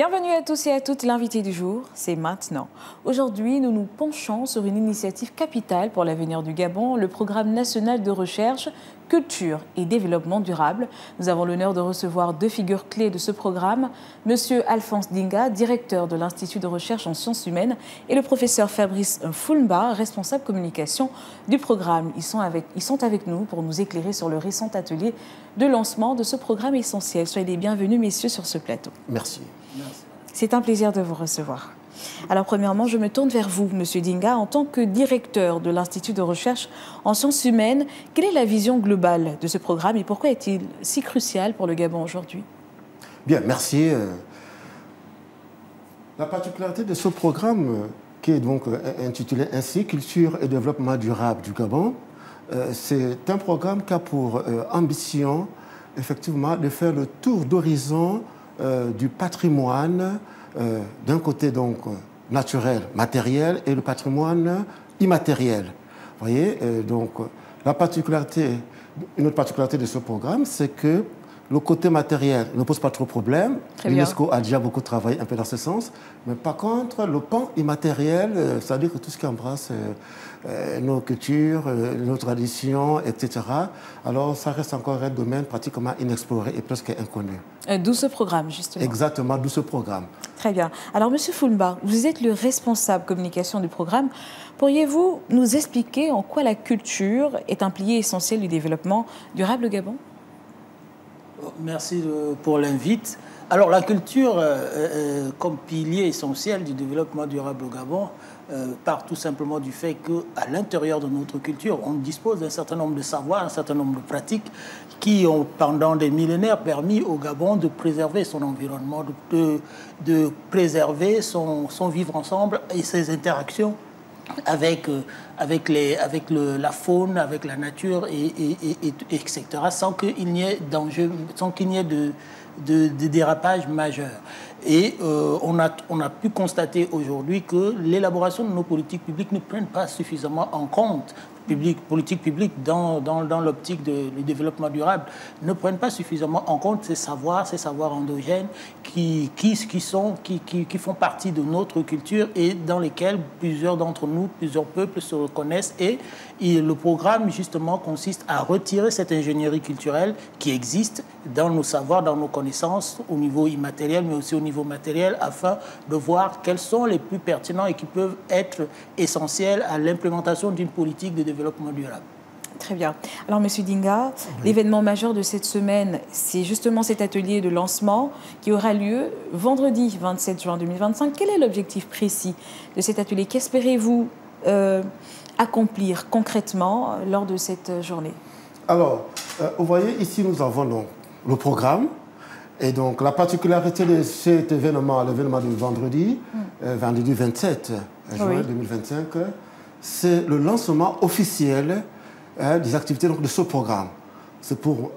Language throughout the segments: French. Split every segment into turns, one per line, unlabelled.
Bienvenue à tous et à toutes, l'invité du jour, c'est maintenant. Aujourd'hui, nous nous penchons sur une initiative capitale pour l'avenir du Gabon, le Programme national de recherche, culture et développement durable. Nous avons l'honneur de recevoir deux figures clés de ce programme, Monsieur Alphonse Dinga, directeur de l'Institut de recherche en sciences humaines, et le professeur Fabrice Foulmba, responsable communication du programme. Ils sont avec nous pour nous éclairer sur le récent atelier de lancement de ce programme essentiel. Soyez les bienvenus, messieurs, sur ce plateau.
Merci.
C'est un plaisir de vous recevoir. Alors, premièrement, je me tourne vers vous, Monsieur Dinga. En tant que directeur de l'Institut de recherche en sciences humaines, quelle est la vision globale de ce programme et pourquoi est-il si crucial pour le Gabon aujourd'hui?
Bien, merci. La particularité de ce programme, qui est donc intitulé ainsi, Culture et développement durable du Gabon, c'est un programme qui a pour ambition, effectivement, de faire le tour d'horizon du patrimoine, d'un côté donc naturel, matériel, et le patrimoine immatériel. Vous voyez, donc une autre particularité de ce programme, c'est que le côté matériel ne pose pas trop de problème. L'UNESCO a déjà beaucoup travaillé un peu dans ce sens. Mais par contre, le pan immatériel, c'est-à-dire que tout ce qui embrasse nos cultures, nos traditions, etc., alors ça reste encore un domaine pratiquement inexploré et presque inconnu.
D'où ce programme, justement.
Exactement, d'où ce programme.
Très bien. Alors, Monsieur Foulmba, vous êtes le responsable communication du programme. Pourriez-vous nous expliquer en quoi la culture est un pilier essentiel du développement durable au Gabon?
Merci pour l'invite. Alors la culture, comme pilier essentiel du développement durable au Gabon, part tout simplement du fait qu'à l'intérieur de notre culture, on dispose d'un certain nombre de savoirs, un certain nombre de pratiques qui ont pendant des millénaires permis au Gabon de préserver son environnement, de préserver son vivre ensemble et ses interactions avec la faune, avec la nature, etc., sans qu'il n'y ait d'enjeu, sans qu'il n'y ait de dérapage majeur. Et on a pu constater aujourd'hui que l'élaboration de nos politiques publiques ne prennent pas suffisamment en compte, politiques publiques dans l'optique du développement durable, ne prennent pas suffisamment en compte ces savoirs endogènes qui font partie de notre culture et dans lesquels plusieurs d'entre nous, plusieurs peuples se reconnaissent. Et le programme, justement, consiste à retirer cette ingénierie culturelle qui existe dans nos savoirs, dans nos connaissances, au niveau immatériel, mais aussi au niveau matériel, afin de voir quels sont les plus pertinents et qui peuvent être essentiels à l'implémentation d'une politique de développement durable.
Très bien. Alors, Monsieur Dinga, l'événement majeur de cette semaine, c'est justement cet atelier de lancement qui aura lieu vendredi 27 juin 2025. Quel est l'objectif précis de cet atelier? Qu'espérez-vous accomplir concrètement lors de cette journée? Alors,
vous voyez, ici, nous avons donc le programme. Et donc, la particularité de cet événement, l'événement du vendredi 27 juin 2025, c'est le lancement officiel des activités donc, de ce programme. C'est pour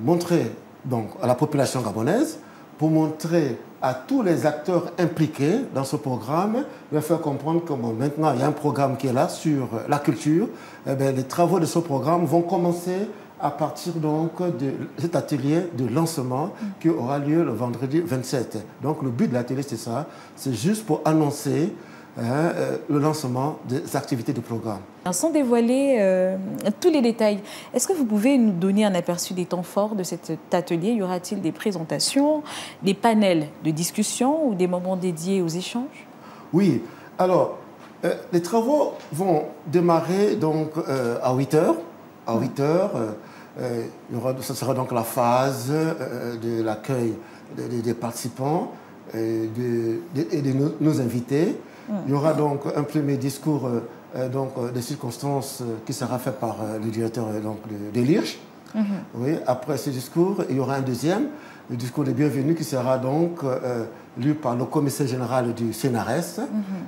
montrer donc, à la population gabonaise, pour montrer à tous les acteurs impliqués dans ce programme, leur faire comprendre que bon, maintenant il y a un programme qui est là sur la culture. Eh bien, les travaux de ce programme vont commencer à partir donc de cet atelier de lancement qui aura lieu le vendredi 27. Donc le but de l'atelier c'est ça, c'est juste pour annoncer le lancement des activités du programme.
Sans dévoiler tous les détails, est-ce que vous pouvez nous donner un aperçu des temps forts de cet atelier? Y aura-t-il des présentations, des panels de discussion ou des moments dédiés aux échanges?
Oui, alors les travaux vont démarrer donc à 8 h. À 8 h, ce sera donc la phase de l'accueil des participants et de nos invités. Il y aura donc un premier discours de circonstances qui sera fait par le directeur de l'IRCH. Oui, après ce discours, il y aura un deuxième, le discours de bienvenue qui sera donc lu par le commissaire général du CNRS,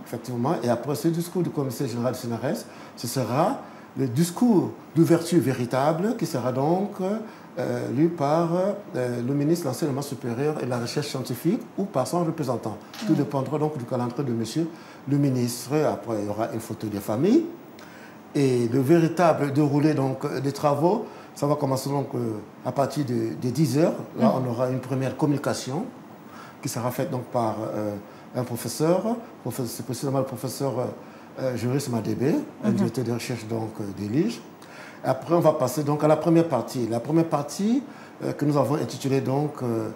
effectivement. Et après ce discours du commissaire général du CNRS, ce sera le discours d'ouverture véritable qui sera donc lu par le ministre de l'Enseignement supérieur et de la Recherche scientifique ou par son représentant. Tout dépendra donc du calendrier de monsieur le ministre. Après, il y aura une photo des familles. Et le véritable déroulé donc, des travaux, ça va commencer donc, à partir de 10 h. Là, on aura une première communication qui sera faite donc par un professeur, c'est précisément le professeur Joris Madébé, un directeur de recherche donc de l'IGE. Après, on va passer donc à la première partie. La première partie que nous avons intitulée donc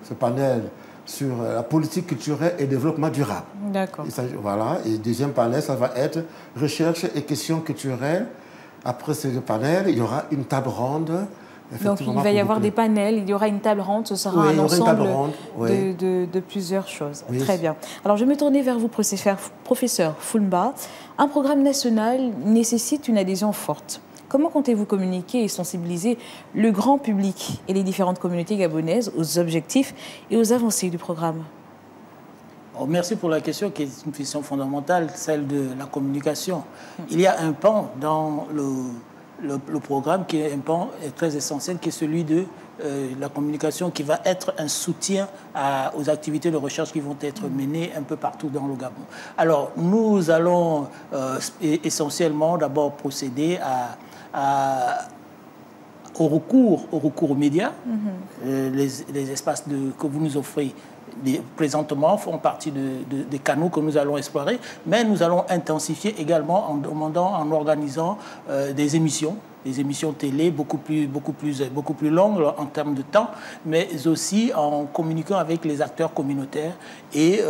ce panel sur la politique culturelle et développement durable.
D'accord.
Voilà. Et deuxième panel, ça va être recherche et questions culturelles. Après ces deux panels, il y aura une table ronde.
Donc il va y avoir des panels, il y aura une table ronde, ce sera un ensemble de plusieurs choses. Oui. Très bien. Alors je vais me tourner vers vous, professeur Foulmba. Un programme national nécessite une adhésion forte. Comment comptez-vous communiquer et sensibiliser le grand public et les différentes communautés gabonaises aux objectifs et aux avancées du programme?
Merci pour la question qui est une question fondamentale, celle de la communication. Il y a un pan dans le programme qui est un pan très essentiel, qui est celui de la communication, qui va être un soutien aux activités de recherche qui vont être menées un peu partout dans le Gabon. Alors, nous allons essentiellement d'abord procéder au recours aux médias. Les espaces que vous nous offrez présentement font partie des canaux que nous allons explorer, mais nous allons intensifier également en organisant des émissions télé beaucoup plus longues en termes de temps, mais aussi en communiquant avec les acteurs communautaires et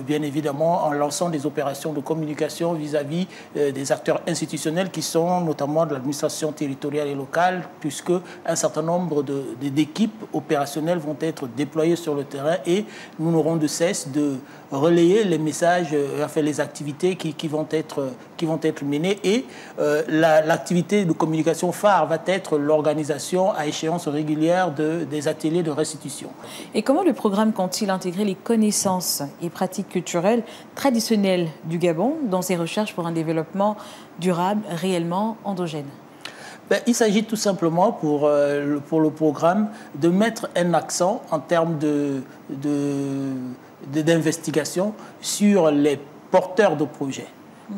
bien évidemment en lançant des opérations de communication vis-à-vis des acteurs institutionnels qui sont notamment de l'administration territoriale et locale, puisque un certain nombre d'équipes opérationnelles vont être déployées sur le terrain et nous n'aurons de cesse de relayer les messages, les activités qui vont être menées et l'activité de communication phare va être l'organisation à échéance régulière des ateliers de restitution.
Et comment le programme compte-t-il intégrer les connaissances et pratiques culturelles traditionnelles du Gabon dans ses recherches pour un développement durable réellement endogène?
Il s'agit tout simplement pour le programme de mettre un accent en termes d'investigation sur les porteurs de projets,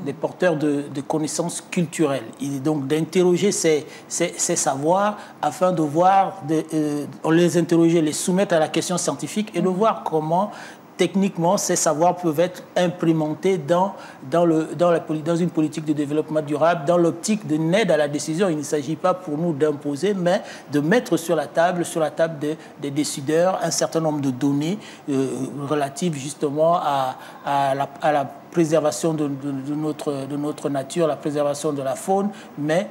des porteurs de connaissances culturelles. Et donc d'interroger ces savoirs afin de voir, les interroger, les soumettre à la question scientifique et de voir comment techniquement, ces savoirs peuvent être implémentés dans une politique de développement durable, dans l'optique d'une aide à la décision. Il ne s'agit pas pour nous d'imposer, mais de mettre sur la table des décideurs un certain nombre de données relatives justement à la préservation de notre nature, la préservation de la faune, mais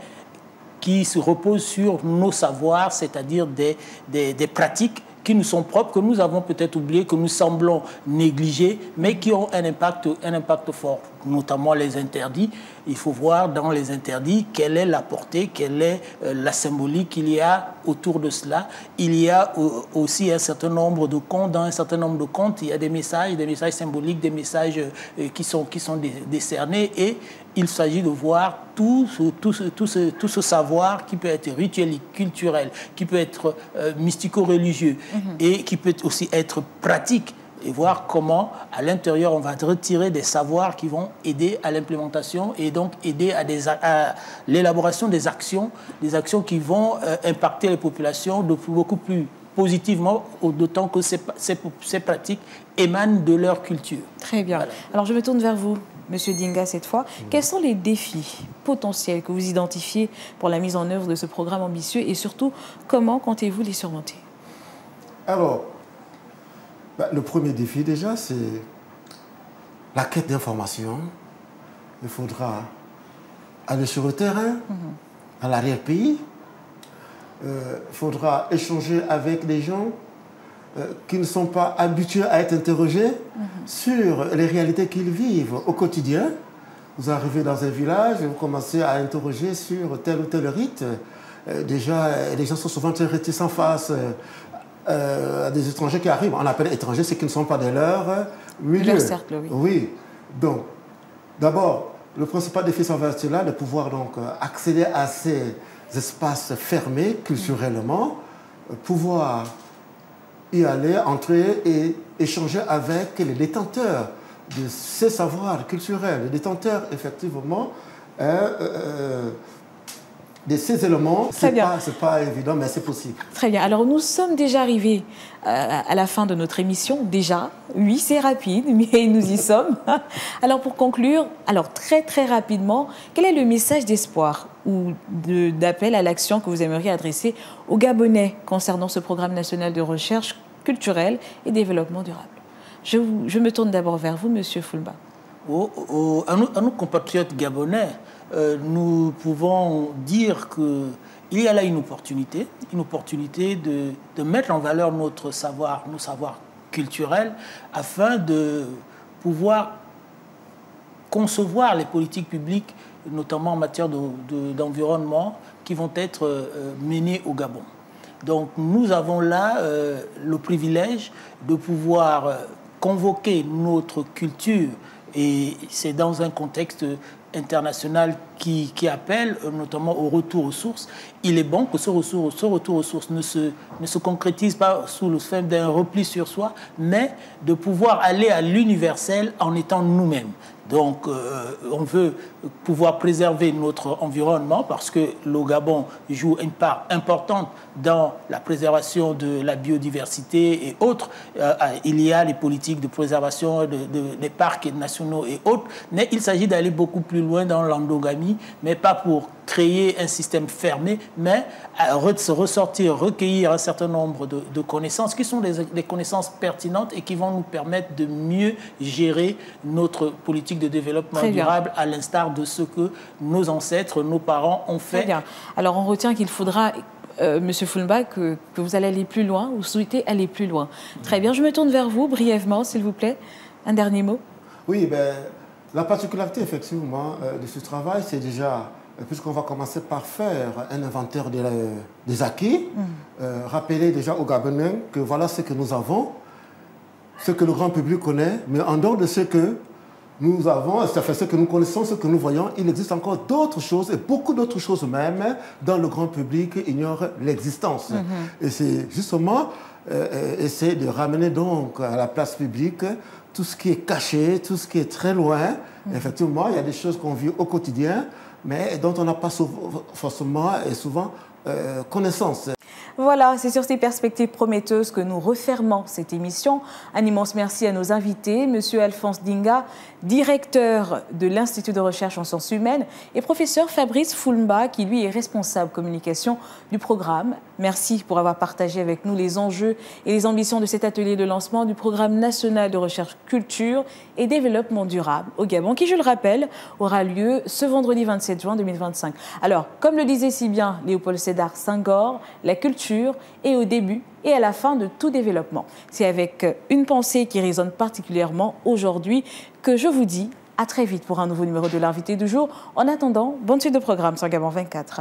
qui se reposent sur nos savoirs, c'est-à-dire des pratiques qui nous sont propres, que nous avons peut-être oublié, que nous semblons négliger, mais qui ont un impact fort, notamment les interdits. Il faut voir dans les interdits quelle est la portée, quelle est la symbolique qu'il y a autour de cela. Il y a aussi un certain nombre de contes. Dans un certain nombre de contes, il y a des messages symboliques, des messages qui sont décernés. Et il s'agit de voir tout ce savoir qui peut être rituel, culturel, qui peut être mystico-religieux et qui peut aussi être pratique. Et voir comment, à l'intérieur, on va retirer des savoirs qui vont aider à l'implémentation et donc aider à l'élaboration des actions qui vont impacter les populations beaucoup plus positivement, d'autant que ces pratiques émanent de leur culture.
Très bien. Voilà. Alors, je me tourne vers vous, Monsieur Dinga, cette fois. Quels sont les défis potentiels que vous identifiez pour la mise en œuvre de ce programme ambitieux et surtout, comment comptez-vous les surmonter?
Alors, le premier défi déjà, c'est la quête d'information. Il faudra aller sur le terrain, à l'arrière-pays. Il faudra échanger avec des gens qui ne sont pas habitués à être interrogés sur les réalités qu'ils vivent au quotidien. Vous arrivez dans un village et vous commencez à interroger sur tel ou tel rite. Déjà, les gens sont souvent très réticents face à des étrangers qui arrivent. On appelle étrangers ceux qui ne sont pas de leur milieu.
Leur cercle, oui.
Oui. Donc, d'abord, le principal défi, ça va être là, de pouvoir donc accéder à ces espaces fermés culturellement, pouvoir y aller, entrer et échanger avec les détenteurs de ces savoirs culturels. Les détenteurs, effectivement, de ces éléments, c'est pas évident, mais c'est possible.
Très bien. Alors, nous sommes déjà arrivés à la fin de notre émission. Déjà, oui, c'est rapide, mais nous y sommes. Alors, pour conclure, très, très rapidement, quel est le message d'espoir ou d'appel à l'action que vous aimeriez adresser aux Gabonais concernant ce programme national de recherche culturelle et développement durable? Je me tourne d'abord vers vous, Monsieur Foulba.
À nos compatriotes gabonais, nous pouvons dire qu'il y a là une opportunité de mettre en valeur nos savoirs culturels afin de pouvoir concevoir les politiques publiques, notamment en matière d'environnement, qui vont être menées au Gabon. Donc nous avons là le privilège de pouvoir convoquer notre culture, et c'est dans un contexte international qui appelle notamment au retour aux sources. Il est bon que ce retour aux sources ne se concrétise pas sous le fait d'un repli sur soi, mais de pouvoir aller à l'universel en étant nous-mêmes. Donc, on veut pouvoir préserver notre environnement parce que le Gabon joue une part importante dans la préservation de la biodiversité et autres. Il y a les politiques de préservation des parcs nationaux et autres, mais il s'agit d'aller beaucoup plus loin dans l'endogamie, mais pas pour créer un système fermé, mais recueillir un certain nombre de connaissances qui sont des connaissances pertinentes et qui vont nous permettre de mieux gérer notre politique de développement durable à l'instar de ce que nos ancêtres, nos parents ont fait.
Très bien. Alors on retient qu'il faudra, Monsieur Foulba, que vous allez aller plus loin, ou souhaitez aller plus loin. Très bien, je me tourne vers vous brièvement, s'il vous plaît. Un dernier mot.
Oui, la particularité effectivement de ce travail, c'est déjà, puisqu'on va commencer par faire un inventaire des acquis, rappeler déjà aux Gabonais que voilà ce que nous avons, ce que le grand public connaît, mais en dehors de ce que nous avons, c'est-à-dire ce que nous connaissons, ce que nous voyons, il existe encore d'autres choses, et beaucoup d'autres choses même, dont le grand public ignore l'existence. Et c'est justement essayer de ramener donc à la place publique tout ce qui est caché, tout ce qui est très loin. Effectivement, il y a des choses qu'on vit au quotidien, mais dont on n'a pas forcément et souvent connaissance.
Voilà, c'est sur ces perspectives prometteuses que nous refermons cette émission. Un immense merci à nos invités, M. Alphonse Dinga, directeur de l'Institut de recherche en sciences humaines, et professeur Fabrice Foulba, qui lui est responsable communication du programme. Merci pour avoir partagé avec nous les enjeux et les ambitions de cet atelier de lancement du programme national de recherche culture et développement durable au Gabon, qui, je le rappelle, aura lieu ce vendredi 27 juin 2025. Alors, comme le disait si bien Léopold Sédar Senghor, la culture est au début et à la fin de tout développement. C'est avec une pensée qui résonne particulièrement aujourd'hui que je vous dis à très vite pour un nouveau numéro de l'invité du jour. En attendant, bonne suite de programme sur Gabon 24.